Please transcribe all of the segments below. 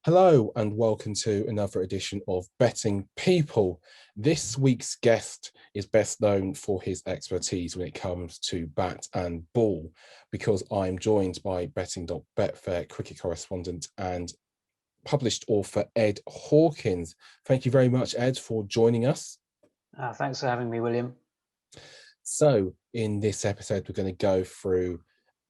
Hello and welcome to another edition of Betting People. This week's guest is best known for his expertise when it comes to bat and ball, because I'm joined by betting.betfair cricket correspondent and published author Ed Hawkins. Thank you very much, Ed, for joining us. Thanks for having me, William. So in this episode, we're going to go through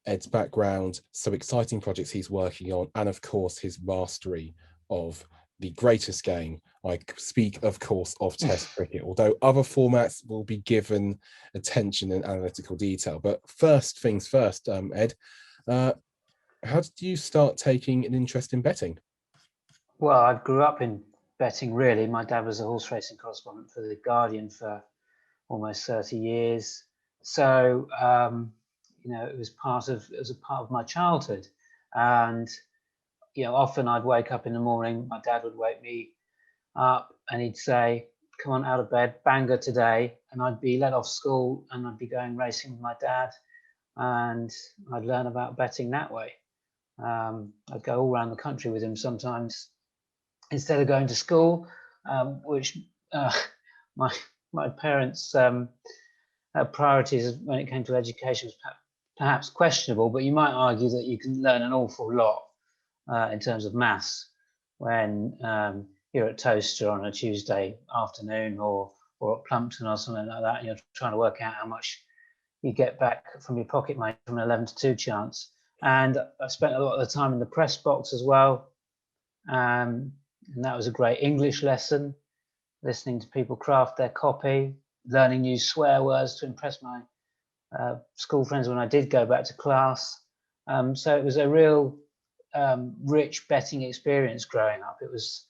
Ed's background, some exciting projects he's working on, and of course his mastery of the greatest game. I speak, of course, of Test cricket, although other formats will be given attention and analytical detail. But first things first, Ed, how did you start taking an interest in betting? Well, I grew up in betting, really. My dad was a horse racing correspondent for The Guardian for almost 30 years. So, it was a part of my childhood. And, often I'd wake up in the morning, my dad would wake me up and he'd say, "Come on, out of bed, banger today." And I'd be let off school and I'd be going racing with my dad, and I'd learn about betting that way. I'd go all around the country with him sometimes instead of going to school, which my parents' priorities when it came to education was perhaps questionable, but you might argue that you can learn an awful lot in terms of maths when you're at Toaster on a Tuesday afternoon or at Plumpton or something like that, and you're trying to work out how much you get back from your pocket money from an 11 to 2 chance. And I spent a lot of the time in the press box as well. And that was a great English lesson, listening to people craft their copy, learning new swear words to impress my school friends when I did go back to class. So it was a real rich betting experience growing up. It was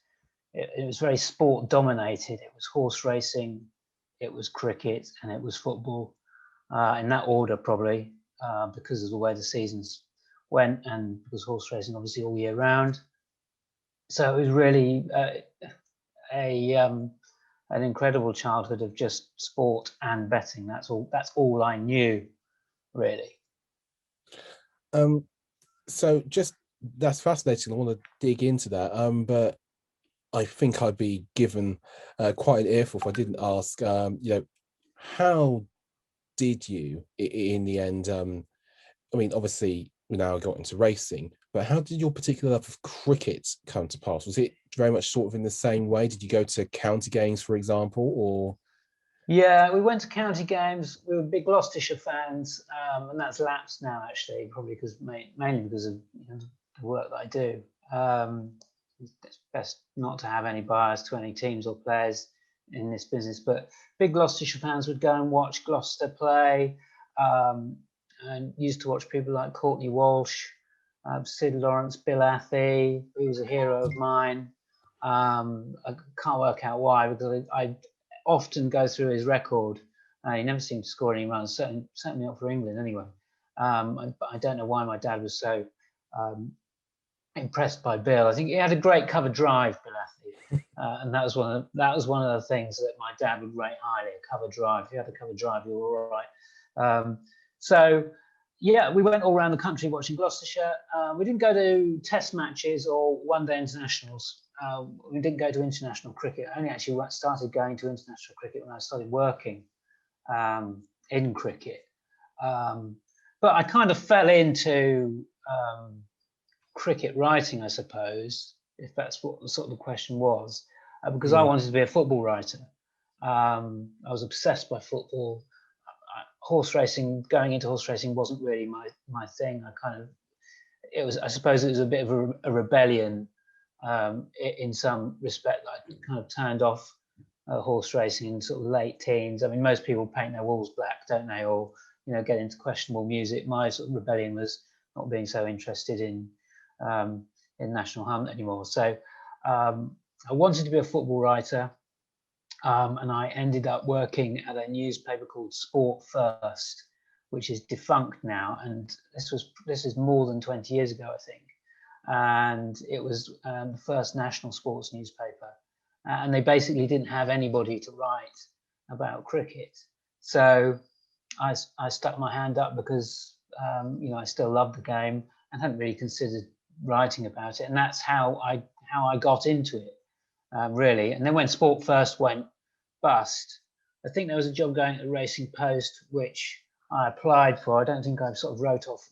very sport dominated. It was horse racing, it was cricket, and it was football, in that order probably, because of the way the seasons went, and because horse racing obviously all year round. So it was really an incredible childhood of just sport and betting. That's all I knew, really. So just that's fascinating. I want to dig into that. But I think I'd be given quite an earful if I didn't ask. How did you, in the end? I mean, obviously, we now got into racing, but how did your particular love of cricket come to pass? Was it very much sort of in the same way? Did you go to county games, for example, or? Yeah, we went to county games. We were big Gloucestershire fans, and that's lapsed now, actually, probably mainly because of the work that I do. It's best not to have any bias to any teams or players in this business, but big Gloucestershire fans would go and watch Gloucester play, and used to watch people like Courtney Walsh, Sid Lawrence, Bill Athy, who was a hero of mine. I can't work out why, because I often go through his record. He never seemed to score any runs, certainly not for England anyway. I don't know why my dad was so impressed by Bill. I think he had a great cover drive, Bill Athy, and that was one of the things that my dad would rate highly. A cover drive. If you had a cover drive, you were all right. So yeah, we went all around the country watching Gloucestershire. We didn't go to test matches or one-day internationals. We didn't go to international cricket. I only actually started going to international cricket when I started working in cricket. But I kind of fell into cricket writing, I suppose, if that's what the sort of the question was, because I wanted to be a football writer. I was obsessed by football. Going into horse racing wasn't really my thing. I suppose it was a bit of a rebellion in some respect. I kind of turned off horse racing in sort of late teens. I mean, most people paint their walls black, don't they? Or get into questionable music. My sort of rebellion was not being so interested in National Hunt anymore. So I wanted to be a football writer, and I ended up working at a newspaper called Sport First, which is defunct now. And this is more than 20 years ago, I think. And it was the first national sports newspaper. And they basically didn't have anybody to write about cricket. So I stuck my hand up because, I still loved the game and hadn't really considered writing about it. And that's how how I got into it, really. And then when Sport First went bust, I think there was a job going at the Racing Post which I applied for. I don't think I sort of wrote off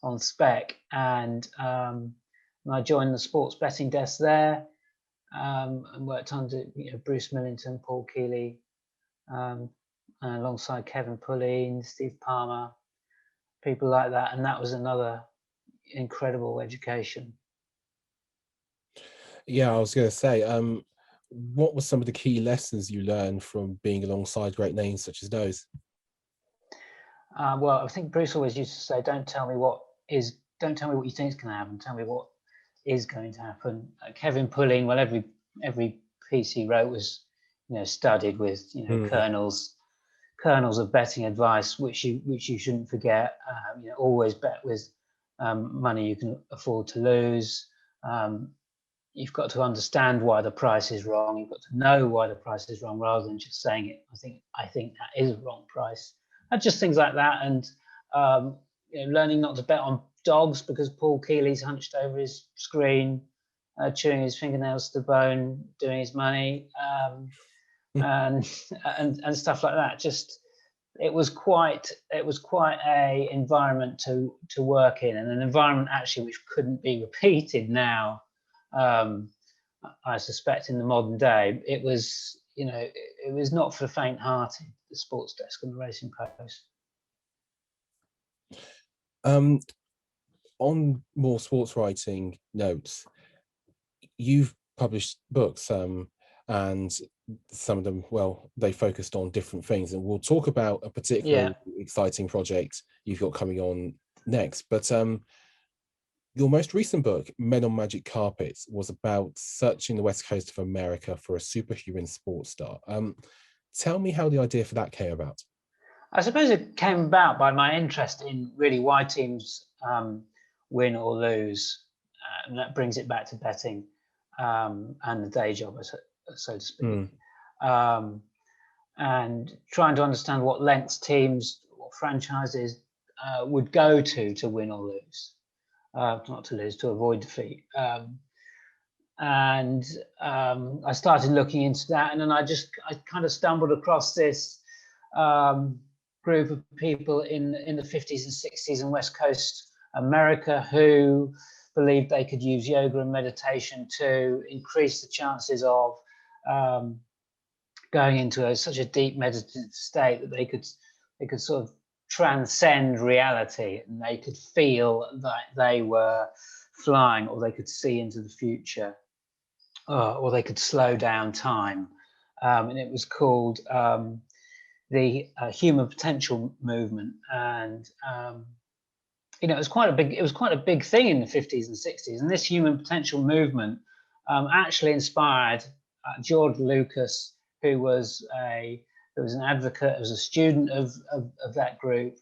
on spec, and I joined the sports betting desk there, and worked under Bruce Millington, Paul Keeley, alongside Kevin Pulleen, Steve Palmer, people like that, and that was another incredible education. Yeah, I was going to say, what were some of the key lessons you learned from being alongside great names such as those? Well, I think Bruce always used to say, don't tell me what you think is going to happen, tell me what is going to happen. Kevin Pulling, well, every piece he wrote was studied with kernels of betting advice, which you shouldn't forget. Always bet with money you can afford to lose. You've got to understand why the price is wrong. You've got to know why the price is wrong, rather than just saying it. I think that is a wrong price. And just things like that, and learning not to bet on dogs because Paul Keeley's hunched over his screen, chewing his fingernails to the bone, doing his money, and stuff like that. Just it was quite a environment to work in, and an environment actually which couldn't be repeated now. I suspect in the modern day, it was not for the faint-hearted, the sports desk and the Racing Post. On more sports writing notes, you've published books, and some of them, well, they focused on different things, and we'll talk about a particular exciting project you've got coming on next. But your most recent book, Men on Magic Carpets, was about searching the West Coast of America for a superhuman sports star. Tell me how the idea for that came about. I suppose it came about by my interest in really why teams win or lose, and that brings it back to betting and the day job, so to speak, and trying to understand what lengths teams or franchises would go to win or lose, not to lose, to avoid defeat. And I started looking into that, and then I kind of stumbled across this group of people in the 50s and 60s in West Coast America who believed they could use yoga and meditation to increase the chances of going into such a deep meditative state that they could sort of transcend reality, and they could feel that they were flying, or they could see into the future, or they could slow down time. And it was called the Human Potential Movement, and it was quite a big thing in the 50s and 60s. And this Human Potential Movement actually inspired George Lucas, who was an advocate, who was a student of that group.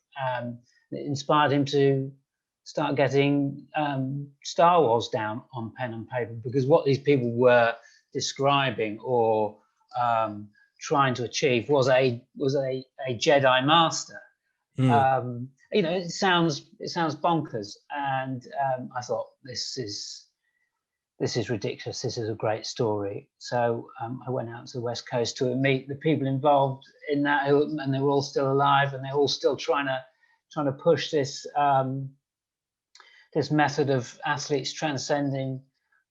It inspired him to start getting Star Wars down on pen and paper, because what these people were describing or trying to achieve was a Jedi master. It sounds bonkers, and I thought this is ridiculous. This is a great story. So I went out to the West Coast to meet the people involved in that, and they were all still alive, and they're all still trying to push this this method of athletes transcending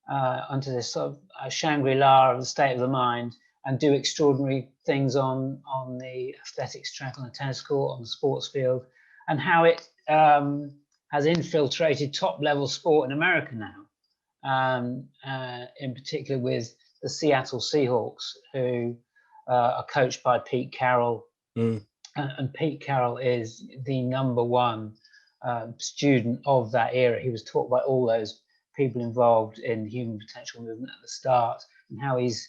onto this sort of Shangri-La of the state of the mind, and do extraordinary things on the athletics track, on the tennis court, on the sports field, and how it has infiltrated top-level sport in America now, in particular with the Seattle Seahawks, who are coached by Pete Carroll. And Pete Carroll is the number one student of that era. He was taught by all those people involved in the Human Potential Movement at the start, and how he's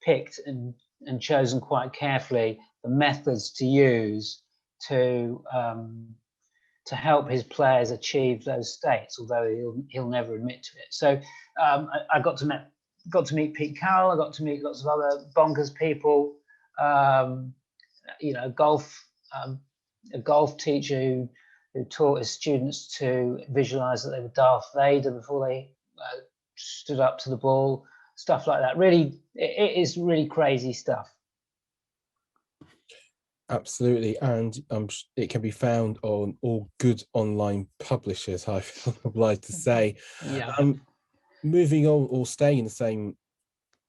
picked and chosen quite carefully the methods to use to help his players achieve those states, although he'll never admit to it. So I got to meet Pete Carroll. I got to meet lots of other bonkers people. A golf teacher who taught his students to visualize that they were Darth Vader before they stood up to the ball, stuff like that. Really, it is really crazy stuff. Absolutely, and it can be found on all good online publishers, I feel obliged to say. Yeah. Moving on, or staying in the same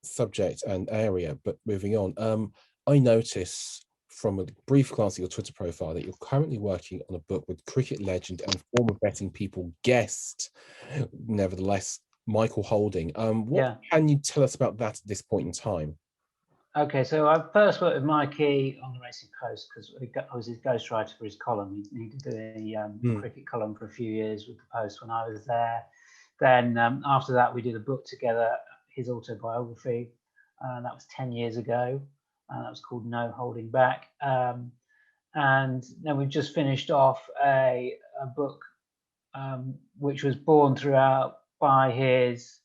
subject and area, but moving on, I notice from a brief glance at your Twitter profile that you're currently working on a book with cricket legend and former betting people guest, nevertheless, Michael Holding. What can you tell us about that at this point in time? Okay, so I first worked with Mikey on the Racing Post because I was his ghostwriter for his column. He did a cricket column for a few years with the Post when I was there. Then after that, we did a book together, his autobiography, and that was 10 years ago. And that was called No Holding Back. And then we've just finished off a book which was born throughout by his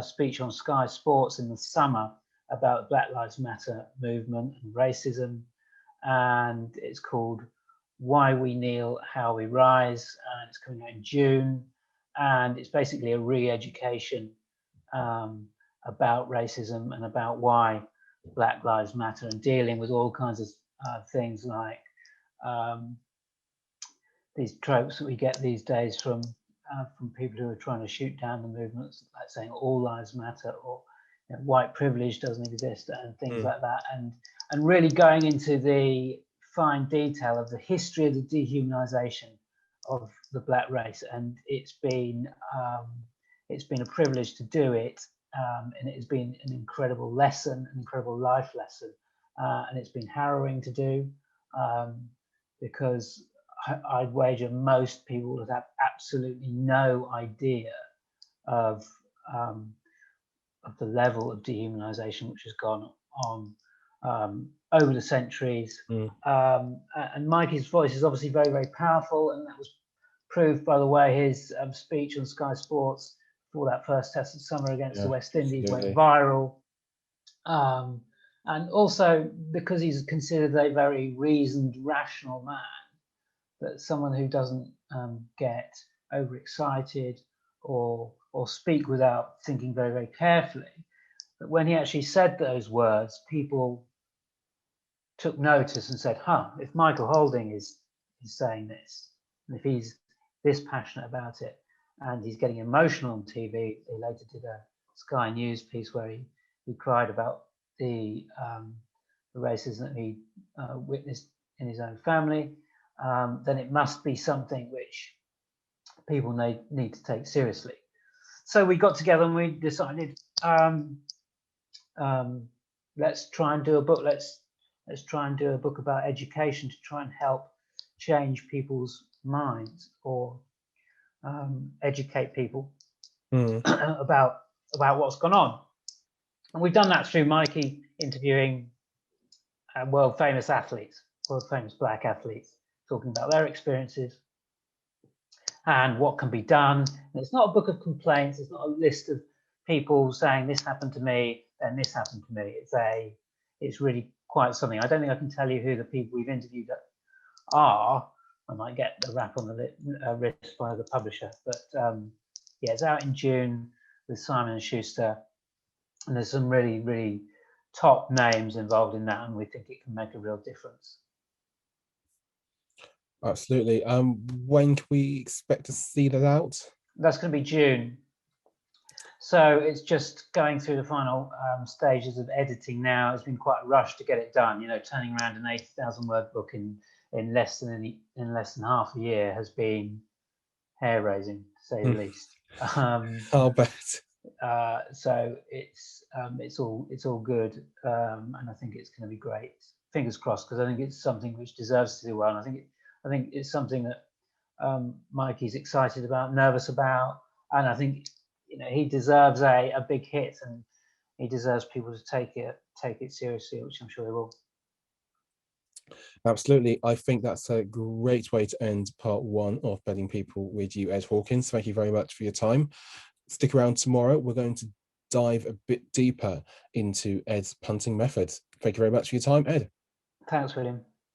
speech on Sky Sports in the summer about the Black Lives Matter movement and racism. And it's called Why We Kneel, How We Rise. And it's coming out in June. And it's basically a re-education about racism and about why Black Lives Matter, and dealing with all kinds of things like these tropes that we get these days from people who are trying to shoot down the movements, like saying all lives matter, or white privilege doesn't exist, and things like that, and really going into the fine detail of the history of the dehumanization of the black race. And it's been a privilege to do it, and it has been an incredible lesson, an incredible life lesson, and it's been harrowing to do, because I'd wager most people would have absolutely no idea of the level of dehumanization which has gone on over the centuries. And Mikey's voice is obviously very, very powerful, and that was proved by the way his speech on Sky Sports for that first test of summer against the West Indies went viral. And also because he's considered a very reasoned, rational man, that someone who doesn't get overexcited or speak without thinking very, very carefully, that when he actually said those words, people took notice and said, if Michael Holding is saying this, and if he's this passionate about it, and he's getting emotional on TV. He later did a Sky News piece where he cried about the racism that he witnessed in his own family. Then it must be something which people need to take seriously. So we got together and we decided, let's try and do a book. Let's try and do a book about education to try and help change people's minds, or educate people about what's gone on. And we've done that through Mikey interviewing world famous athletes, world famous black athletes, talking about their experiences and what can be done. And it's not a book of complaints. It's not a list of people saying this happened to me, then this happened to me. It's really quite something. I don't think I can tell you who the people we've interviewed are. I might get the rap on the wrist by the publisher, but yeah, it's out in June with Simon and Schuster, and there's some really, really top names involved in that, and we think it can make a real difference. Absolutely. When can we expect to see that out? That's going to be June. So it's just going through the final stages of editing now. It's been quite a rush to get it done. You know, turning around an 80,000 word book in less than half a year has been hair raising, to say the least. I'll bet. So it's all good, and I think it's going to be great. Fingers crossed, because I think it's something which deserves to do well. And I think it's something that Mikey's excited about, nervous about, and I think he deserves a big hit, and he deserves people to take it seriously, which I'm sure they will. Absolutely. I think that's a great way to end part one of Betting People with you, Ed Hawkins. Thank you very much for your time. Stick around tomorrow. We're going to dive a bit deeper into Ed's punting methods. Thank you very much for your time, Ed. Thanks, William.